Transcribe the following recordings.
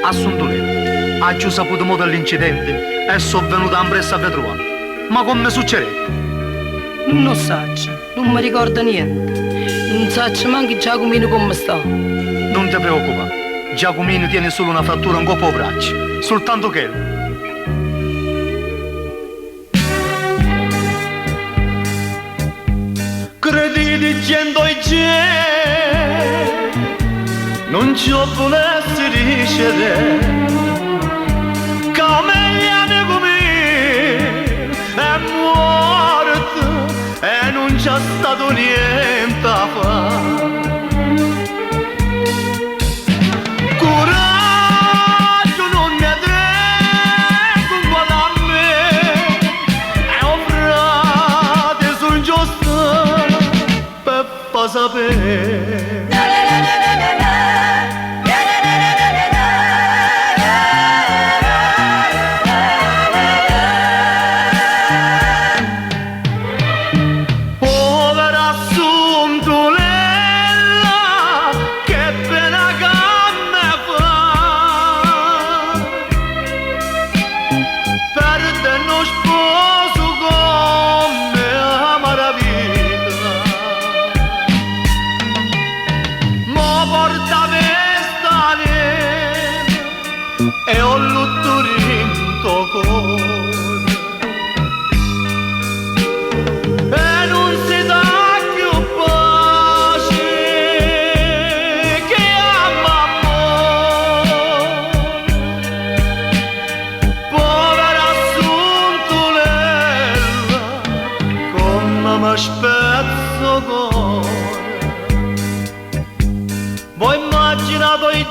Assuntuletto, ho saputo mo dell'incidente e sono venuto ampresso a vedere. Ma come succede? Non saggio, non mi ricordo niente. Non saggio manco Giacomino come sta. Non ti preoccupare, Giacomino tiene solo una frattura un po' al braccio, soltanto che... Credi dicendo i non ci volessi ricevere come gli amici è morto e non c'è stato niente a fare. Coraggio non ne tengo uguale a me e ho frate sul giusto per fa sapere. E ho lutto rinto cuore e non si dà più pace che ama amore. Povera Assuntulella, come mi spezzo cuore. Voi immaginato i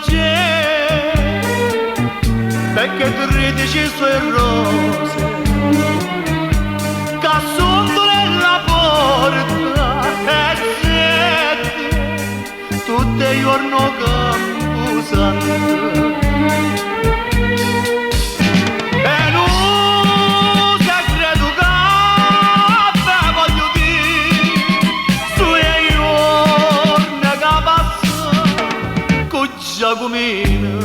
perché 13 sue rose che sotto nella porta e sette tutte i giorni campusante e non se credo che ve voglio dire sui giorni che passa con Giacomino.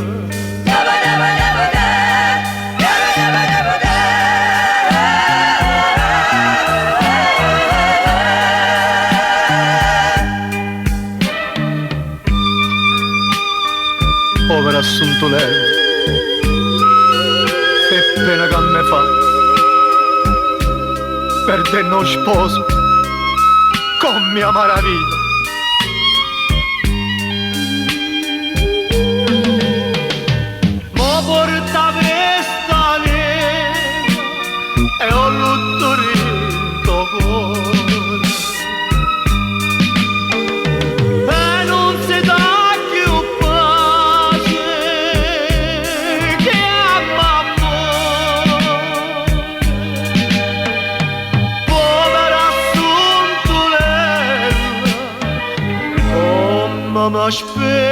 Povera Assuntulella, che pena che me fa perdere uno sposo con mia maraviglia. Ma porta vestane e ho lutto rinto cuore. Ma spero